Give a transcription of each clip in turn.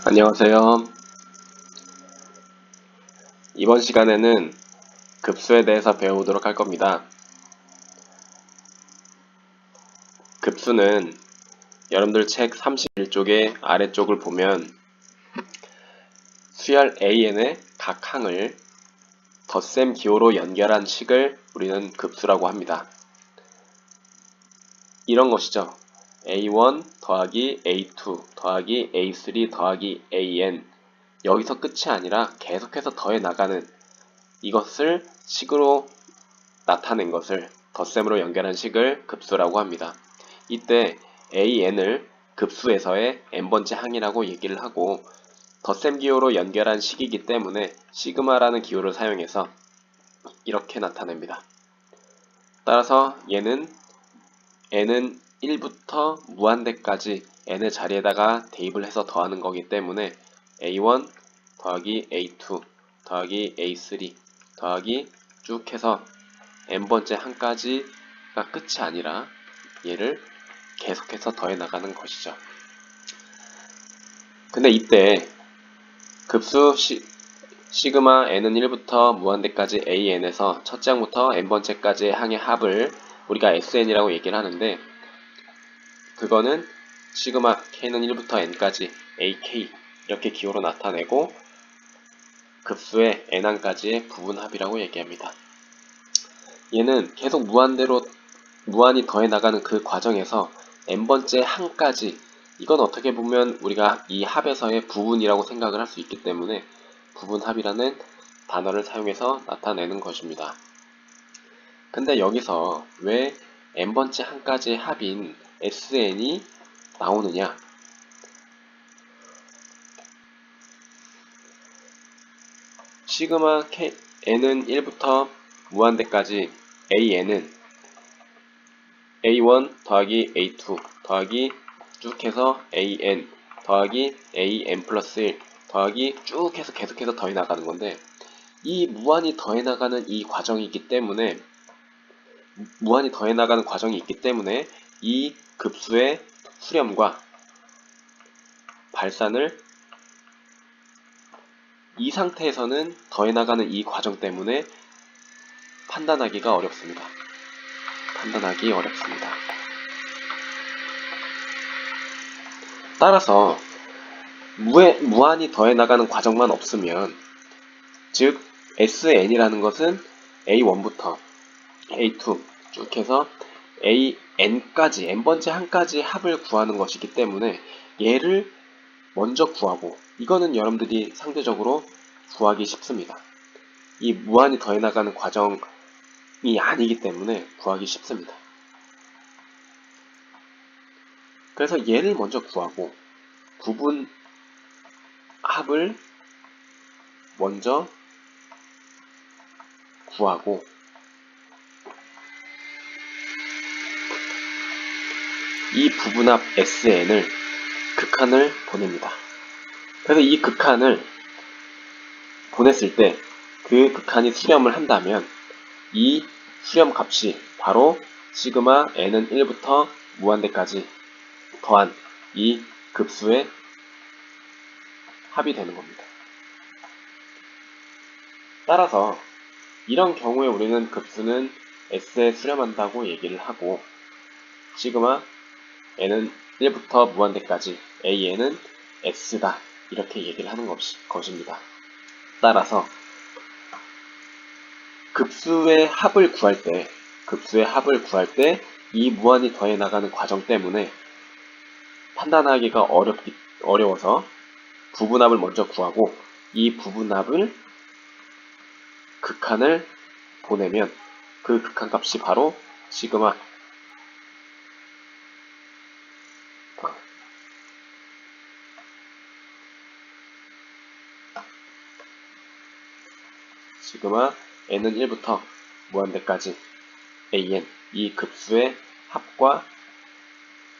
안녕하세요. 이번 시간에는 급수에 대해서 배워보도록 할 겁니다. 급수는 여러분들 책 31쪽의 아래쪽을 보면 수열 AN의 각 항을 덧셈 기호로 연결한 식을 우리는 급수라고 합니다. 이런 것이죠. A1 더하기 A2 더하기 A3 더하기 AN, 여기서 끝이 아니라 계속해서 더해 나가는 이것을 식으로 나타낸 것을 덧셈으로 연결한 식을 급수라고 합니다. 이때 AN을 급수에서의 n번째 항이라고 얘기를 하고, 덧셈 기호로 연결한 식이기 때문에 시그마라는 기호를 사용해서 이렇게 나타냅니다. 따라서 얘는 n은 1부터 무한대까지 n의 자리에다가 대입을 해서 더하는 거기 때문에 A1 더하기 A2 더하기 A3 더하기 쭉 해서 n번째 항까지가 끝이 아니라 얘를 계속해서 더해 나가는 것이죠. 근데 이때 급수 시그마 n은 1부터 무한대까지 an에서 첫째 항부터 n번째까지의 항의 합을 우리가 sn이라고 얘기를 하는데, 그거는 시그마 k는 1부터 n까지 ak 이렇게 기호로 나타내고 급수의 n항까지의 부분합이라고 얘기합니다. 얘는 계속 무한히 더해 나가는 그 과정에서 n번째 항까지, 이건 어떻게 보면 우리가 이 합에서의 부분이라고 생각을 할 수 있기 때문에 부분합이라는 단어를 사용해서 나타내는 것입니다. 근데 여기서 왜 n번째 항까지의 합인 sn이 나오느냐? 시그마 n은 1부터 무한대까지 an은 A1 더하기 A2 더하기 쭉 해서 AN 더하기 AN 플러스 1 더하기 쭉 해서 계속해서 더해 나가는 건데, 이 무한히 더해 나가는 이 과정이 있기 때문에 이 급수의 수렴과 발산을 이 상태에서는 더해 나가는 이 과정 때문에 판단하기 어렵습니다. 따라서 무한히 더해 나가는 과정만 없으면, 즉 sn이라는 것은 a1부터 a2 쭉 해서 an까지 n번째 항까지 합을 구하는 것이기 때문에 얘를 먼저 구하고, 이거는 여러분들이 상대적으로 구하기 쉽습니다. 이 무한히 더해 나가는 과정이 아니기 때문에 구하기 쉽습니다. 그래서 얘를 먼저 구하고 부분합을 먼저 구하고, 이 부분합 sn을 극한을 보냅니다. 그래서 이 극한을 보냈을 때 그 극한이 수렴을 한다면 이 수렴 값이 바로 시그마 n은 1부터 무한대까지 더한 이 급수의 합이 되는 겁니다. 따라서 이런 경우에 우리는 급수는 s에 수렴한다고 얘기를 하고, 시그마 n은 1부터 무한대까지 an은 s다 이렇게 얘기를 하는 것입니다. 따라서 급수의 합을 구할 때 이 무한히 더해 나가는 과정 때문에 판단하기가 어려워서 부분합을 먼저 구하고, 이 부분합을 극한을 보내면 그 극한 값이 바로 시그마 n은 1부터 무한대까지 an, 이 급수의 합과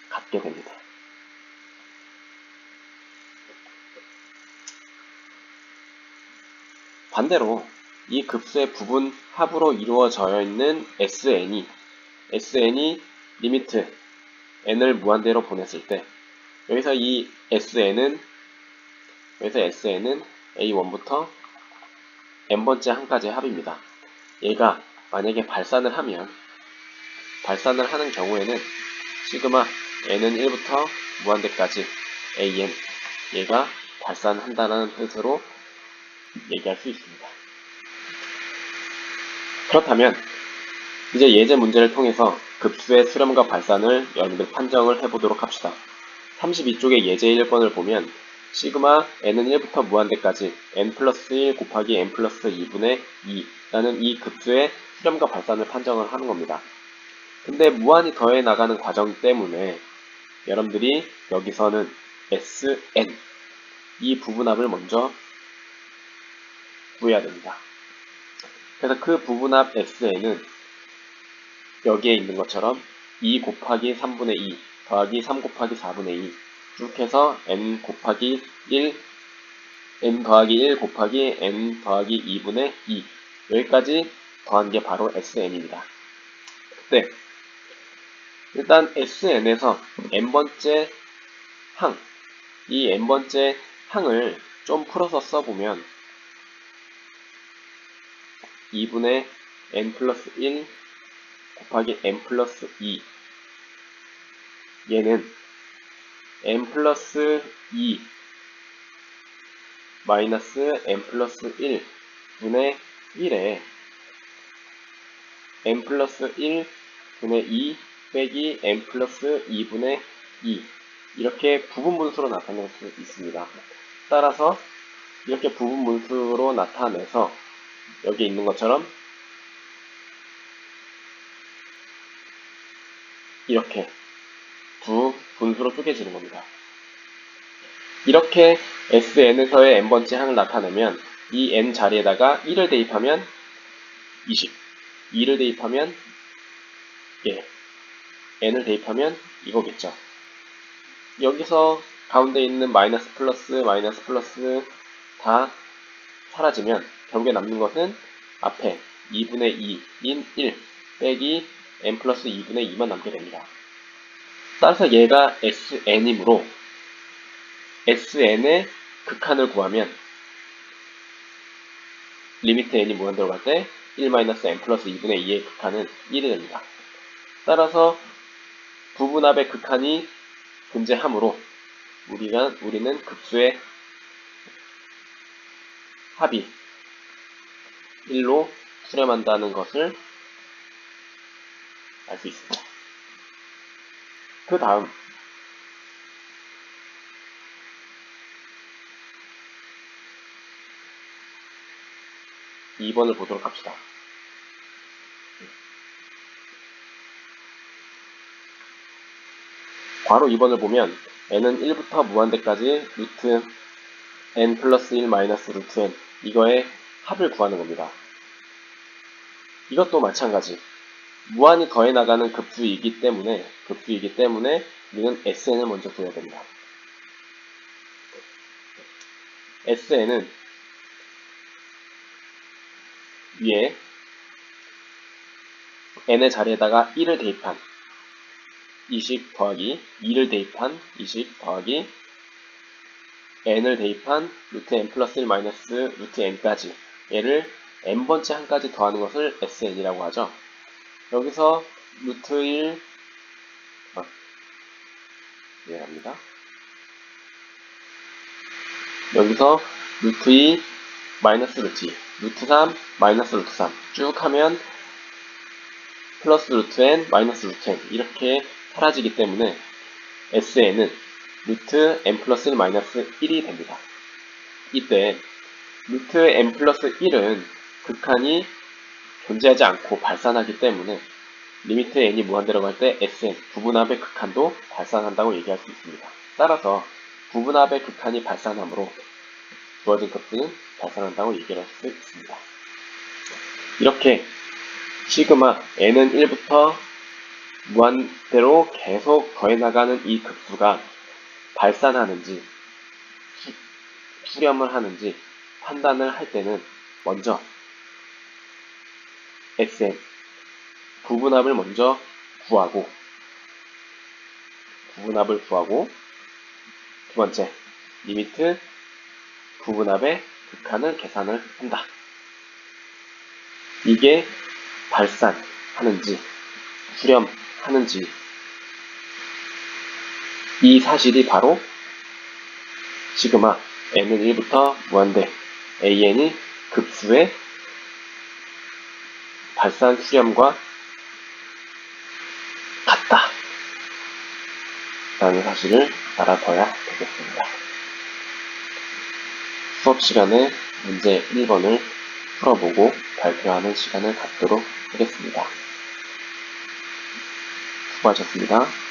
같게 됩니다. 반대로 이 급수의 부분합으로 이루어져 있는 sn이 리미트 n을 무한대로 보냈을 때, 여기서 이 sn은 그래서 SN은 A1부터 n번째 항까지의 합입니다. 얘가 만약에 발산을 하는 경우에는 시그마 n은 1부터 무한대까지 an 얘가 발산한다는 뜻으로 얘기할 수 있습니다. 그렇다면 이제 예제 문제를 통해서 급수의 수렴과 발산을 여러분들 판정을 해보도록 합시다. 32쪽의 예제 1번을 보면 시그마 n은 1부터 무한대까지 n 플러스 1 곱하기 n 플러스 2분의 2라는 이 급수의 수렴과 발산을 판정을 하는 겁니다. 근데 무한히 더해 나가는 과정 때문에 여러분들이 여기서는 Sn 이 부분합을 먼저 구해야 됩니다. 그래서 그 부분합 Sn은 여기에 있는 것처럼 2 곱하기 3분의 2 더하기 3 곱하기 4분의 2 쭉 해서 n 곱하기 1 n 더하기 1 곱하기 n 더하기 2분의 2 여기까지 더한 게 바로 Sn입니다. 네. 일단 SN에서 n번째 항, 이 n번째 항을 좀 풀어서 써보면 2분의 n 플러스 1 곱하기 n 플러스 2 얘는 n 플러스 2 마이너스 n 플러스 1 분의 1에 n 플러스 1 분의 2 빼기 n 플러스 2분의 2 이렇게 부분분수로 나타낼 수 있습니다. 따라서 이렇게 부분분수로 나타내서 여기 있는 것처럼 이렇게 두 분수로 쪼개지는 겁니다. 이렇게 SN에서의 n번째 항을 나타내면 이 n 자리에다가 1을 대입하면 20, 2를 대입하면 n을 대입하면 이거겠죠. 여기서 가운데 있는 마이너스 플러스 다 사라지면 결국에 남는 것은 앞에 2분의 2인 1 빼기 n 플러스 2분의 2만 남게 됩니다. 따라서 얘가 SN이므로 SN의 극한을 구하면 리미트 n이 무한대로 갈 때 1-n 플러스 2분의 2의 극한은 1이 됩니다. 따라서 부분합의 극한이 존재하므로 우리는 급수의 합이 1로 수렴한다는 것을 알 수 있습니다. 그 다음 2번을 보도록 합시다. 괄호 2번을 보면 n은 1부터 무한대까지 루트 n 플러스 1 마이너스 루트 n 이거의 합을 구하는 겁니다. 이것도 마찬가지 무한히 더해 나가는 급수이기 때문에 우리는 SN을 먼저 구해야 됩니다. SN은 위에 n의 자리에다가 1을 대입한 20 더하기 2를 대입한 20 더하기 n을 대입한 루트 n 플러스 1 마이너스 루트 n까지 얘를 n번째 항까지 더하는 것을 SN이라고 하죠. 여기서 루트 1 이해합니다. 여기서 루트 2 마이너스 루트 2 루트 3 마이너스 루트 3 쭉 하면 플러스 루트 n 마이너스 루트 n 이렇게 사라지기 때문에 SN은 루트 n 플러스 1 마이너스 1이 됩니다. 이때 루트 n 플러스 1은 극한이 존재하지 않고 발산하기 때문에 리미트 n이 무한대로 갈 때 SN, 부분합의 극한도 발산한다고 얘기할 수 있습니다. 따라서 부분합의 극한이 발산하므로 주어진 값들은 발산한다고 얘기할 수 있습니다. 이렇게 시그마 n은 1부터 무한대로 계속 더해나가는 이 급수가 발산하는지 수렴을 하는지 판단을 할 때는 먼저 SN 부분합을 먼저 구하고 두 번째 리미트 부분합의 극한을 계산을 한다. 이게 발산하는지 수렴하는지 이 사실이 바로 시그마 n은 1부터 무한대 an이 급수의 발산 수렴과 같다 라는 사실을 알아둬야 되겠습니다. 수업 시간에 문제 1번을 풀어보고 발표하는 시간을 갖도록 하겠습니다. 수고하셨습니다.